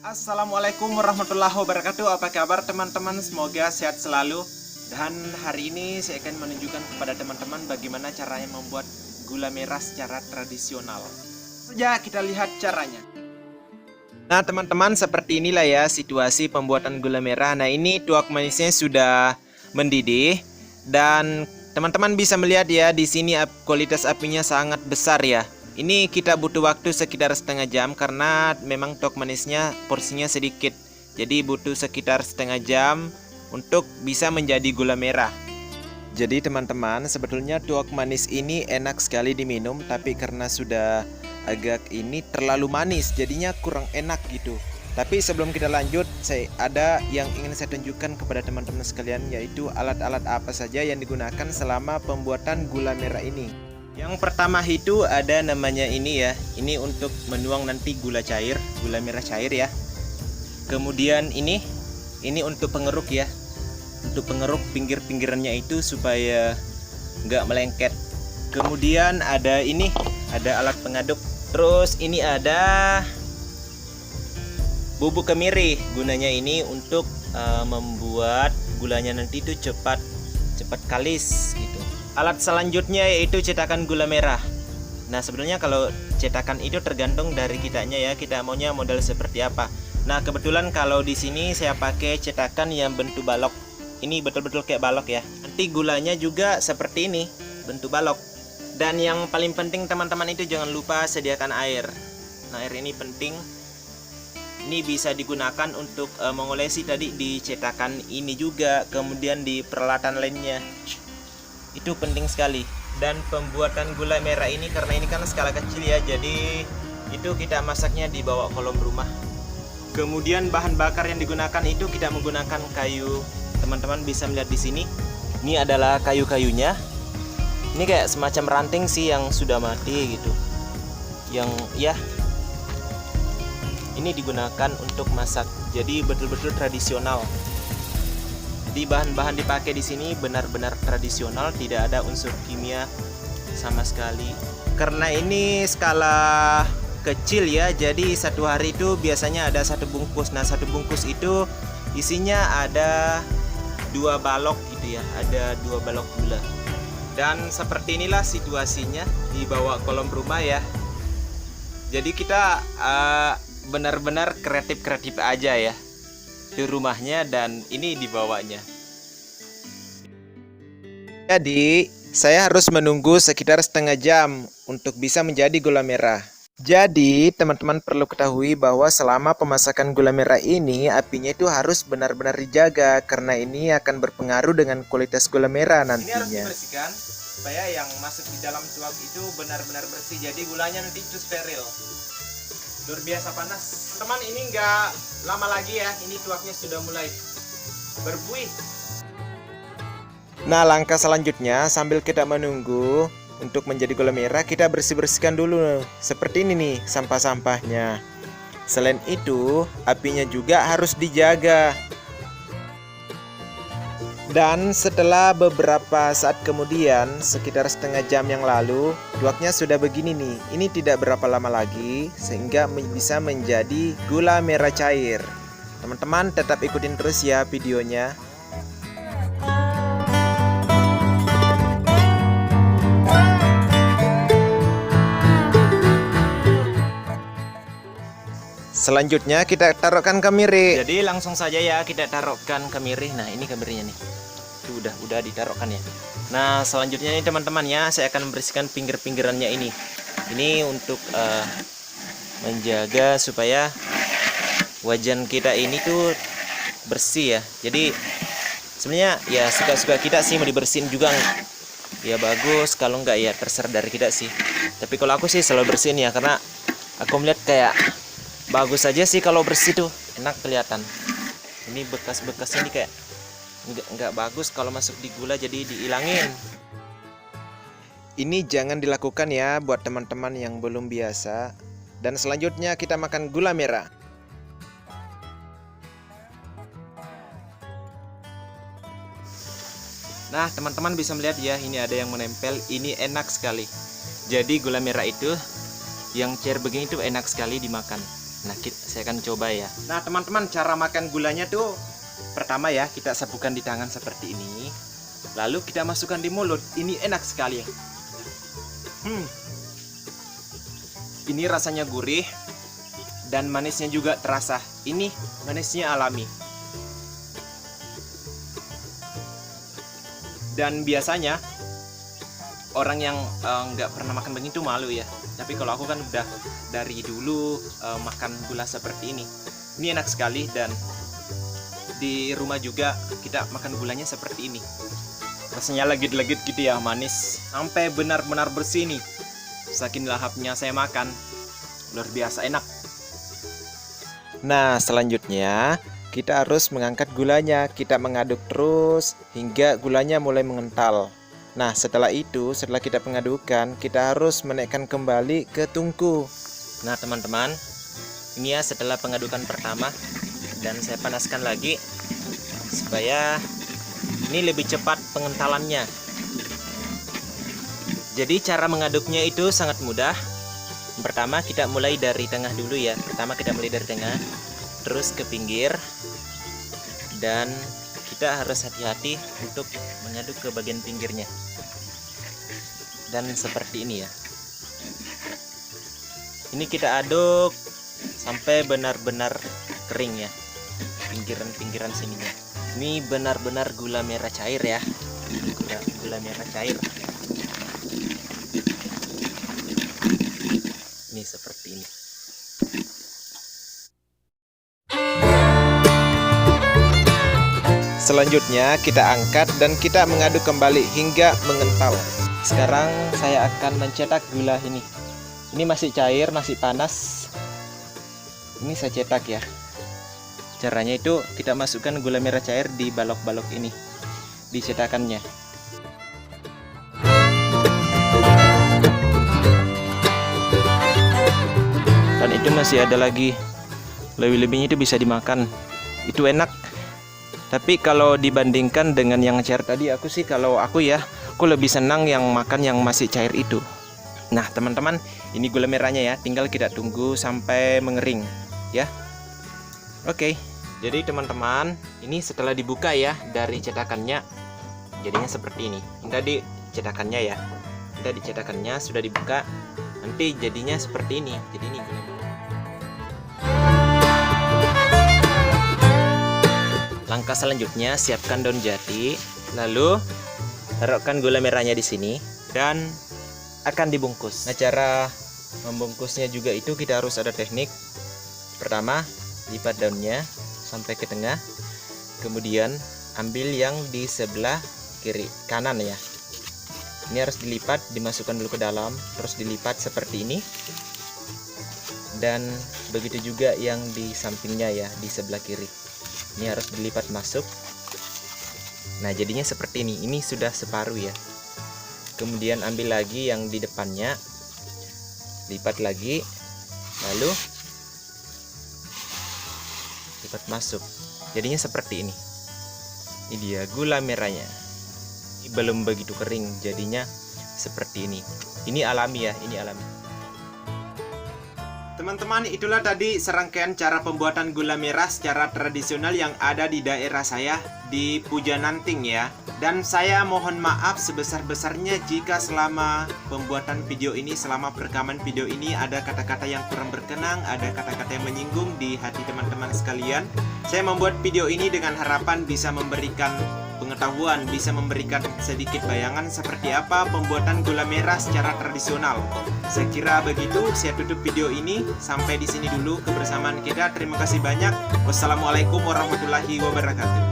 Assalamualaikum warahmatullahi wabarakatuh. Apa kabar teman-teman? Semoga sehat selalu. Dan hari ini saya akan menunjukkan kepada teman-teman bagaimana caranya membuat gula merah secara tradisional. Saja kita lihat caranya. Nah teman-teman, seperti inilah ya situasi pembuatan gula merah. Nah ini tuak manisnya sudah mendidih dan teman-teman bisa melihat ya di sini kualitas apinya sangat besar ya. Ini kita butuh waktu sekitar setengah jam karena memang tuak manisnya porsinya sedikit. Jadi butuh sekitar setengah jam untuk bisa menjadi gula merah. Jadi teman-teman, sebetulnya tuak manis ini enak sekali diminum, tapi karena sudah agak ini terlalu manis jadinya kurang enak gitu. Tapi sebelum kita lanjut, ada yang ingin saya tunjukkan kepada teman-teman sekalian, yaitu alat-alat apa saja yang digunakan selama pembuatan gula merah ini. Yang pertama itu ada namanya ini ya. Ini untuk menuang nanti gula cair, gula merah cair ya. Kemudian ini untuk pengeruk ya. Untuk pengeruk pinggir-pinggirannya itu supaya nggak melengket. Kemudian ada ini, ada alat pengaduk. Terus ini ada bubuk kemiri. Gunanya ini untuk membuat gulanya nanti itu cepat kalis gitu. Alat selanjutnya yaitu cetakan gula merah. Nah sebenarnya kalau cetakan itu tergantung dari kitanya ya, kita maunya model seperti apa. Nah kebetulan kalau di sini saya pakai cetakan yang bentuk balok. Ini betul-betul kayak balok ya. Nanti gulanya juga seperti ini, bentuk balok. Dan yang paling penting teman-teman itu jangan lupa sediakan air. Nah air ini penting. Ini bisa digunakan untuk mengolesi tadi di cetakan ini juga, kemudian di peralatan lainnya. Itu penting sekali. Dan pembuatan gula merah ini karena ini kan skala kecil ya, jadi itu kita masaknya di bawah kolom rumah. Kemudian bahan bakar yang digunakan itu kita menggunakan kayu. Teman-teman bisa melihat di sini. Ini adalah kayu-kayunya. Ini kayak semacam ranting sih yang sudah mati gitu. Yang ya ini digunakan untuk masak. Jadi betul-betul tradisional. Di bahan-bahan dipakai di sini benar-benar tradisional, tidak ada unsur kimia sama sekali. Karena ini skala kecil ya, jadi satu hari itu biasanya ada satu bungkus. Nah satu bungkus itu isinya ada 2 balok gitu ya, ada 2 balok gula. Dan seperti inilah situasinya di bawah kolom rumah ya. Jadi kita benar-benar kreatif aja ya di rumahnya, dan ini dibawanya. Jadi saya harus menunggu sekitar setengah jam untuk bisa menjadi gula merah. Jadi teman-teman perlu ketahui bahwa selama pemasakan gula merah ini apinya itu harus benar-benar dijaga, karena ini akan berpengaruh dengan kualitas gula merah nantinya. Ini harus dibersihkan supaya yang masuk di dalam tuak itu benar-benar bersih. Jadi gulanya nanti itu steril. Luar biasa panas. Teman, ini nggak lama lagi ya, ini tuaknya sudah mulai berbuih. Nah langkah selanjutnya sambil kita menunggu untuk menjadi gula merah, kita bersih-bersihkan dulu seperti ini nih sampah-sampahnya. Selain itu apinya juga harus dijaga. Dan setelah beberapa saat kemudian, sekitar setengah jam yang lalu, tuaknya sudah begini nih. Ini tidak berapa lama lagi sehingga bisa menjadi gula merah cair. Teman-teman tetap ikutin terus ya videonya. Selanjutnya kita taruhkan kemiri. Jadi langsung saja ya kita taruhkan kemiri. Nah ini kemirinya nih. Itu udah ditaruhkan ya. Nah selanjutnya nih teman-teman ya, saya akan membersihkan pinggir-pinggirannya ini. Ini untuk menjaga supaya wajan kita ini tuh bersih ya. Jadi sebenarnya ya suka-suka kita sih, mau dibersihin juga ya bagus, kalau enggak ya terserah dari kita sih. Tapi kalau aku sih selalu bersihin ya, karena aku melihat kayak bagus aja sih kalau bersih tuh, enak kelihatan. Ini bekas-bekas ini kayak nggak bagus kalau masuk di gula, jadi dihilangin. Ini jangan dilakukan ya buat teman-teman yang belum biasa. Dan selanjutnya kita makan gula merah. Nah teman-teman bisa melihat ya, ini ada yang menempel. Ini enak sekali. Jadi gula merah itu yang cair begini tuh enak sekali dimakan. Nah, saya akan coba ya. Nah teman-teman, cara makan gulanya tuh pertama ya, kita sapukan di tangan seperti ini, lalu kita masukkan di mulut. Ini enak sekali. Ini rasanya gurih dan manisnya juga terasa. Ini manisnya alami. Dan biasanya orang yang nggak pernah makan begitu malu ya. Tapi kalau aku kan udah dari dulu makan gula seperti ini. Ini enak sekali, dan di rumah juga kita makan gulanya seperti ini. Rasanya legit-legit gitu ya, manis sampai benar-benar bersih nih. Saking lahapnya saya makan, luar biasa enak. Nah selanjutnya kita harus mengangkat gulanya. Kita mengaduk terus hingga gulanya mulai mengental. Nah setelah itu, setelah kita mengadukkan, kita harus menaikkan kembali ke tungku. Nah teman-teman, ini ya setelah pengadukan pertama, dan saya panaskan lagi supaya ini lebih cepat pengentalannya. Jadi cara mengaduknya itu sangat mudah. Pertama kita mulai dari tengah dulu ya. Pertama kita mulai dari tengah, terus ke pinggir, dan kita harus hati-hati untuk mengaduk ke bagian pinggirnya. Dan seperti ini ya. Ini kita aduk sampai benar-benar kering ya, pinggiran-pinggiran sininya. Ini benar-benar gula merah cair ya, gula merah cair. Ini seperti ini. Selanjutnya kita angkat dan kita mengaduk kembali hingga mengental. Sekarang saya akan mencetak gula ini. Ini masih cair, masih panas. Ini saya cetak ya. Caranya itu kita masukkan gula merah cair di balok-balok ini, di cetakannya. Dan itu masih ada lagi. Lebih-lebihnya itu bisa dimakan. Itu enak. Tapi kalau dibandingkan dengan yang cair tadi, aku lebih senang yang makan yang masih cair itu. Nah teman-teman, ini gula merahnya ya. Tinggal kita tunggu sampai mengering ya. Oke. Jadi teman-teman, ini setelah dibuka ya dari cetakannya, jadinya seperti ini. Ini tadi cetakannya ya. Ini tadi cetakannya sudah dibuka. Nanti jadinya seperti ini. Jadi ini gula merah. Langkah selanjutnya, siapkan daun jati, lalu taruhkan gula merahnya di sini dan akan dibungkus. Nah, cara membungkusnya juga itu kita harus ada teknik. Pertama, lipat daunnya sampai ke tengah, kemudian ambil yang di sebelah kiri kanan ya. Ini harus dilipat, dimasukkan dulu ke dalam, terus dilipat seperti ini. Dan begitu juga yang di sampingnya ya, di sebelah kiri. Ini harus dilipat masuk. Nah, jadinya seperti ini. Ini sudah separuh ya. Kemudian ambil lagi yang di depannya, lipat lagi, lalu lipat masuk. Jadinya seperti ini. Ini dia gula merahnya. Ini belum begitu kering, jadinya seperti ini. Ini alami ya, ini alami. Teman-teman, itulah tadi serangkaian cara pembuatan gula merah secara tradisional yang ada di daerah saya di Pujananting ya. Dan saya mohon maaf sebesar-besarnya jika selama pembuatan video ini, selama perekaman video ini ada kata-kata yang kurang berkenan, ada kata-kata yang menyinggung di hati teman-teman sekalian. Saya membuat video ini dengan harapan bisa memberikan pengetahuan, bisa memberikan sedikit bayangan seperti apa pembuatan gula merah secara tradisional. Saya kira begitu, saya tutup video ini. Sampai di sini dulu kebersamaan kita. Terima kasih banyak. Wassalamualaikum warahmatullahi wabarakatuh.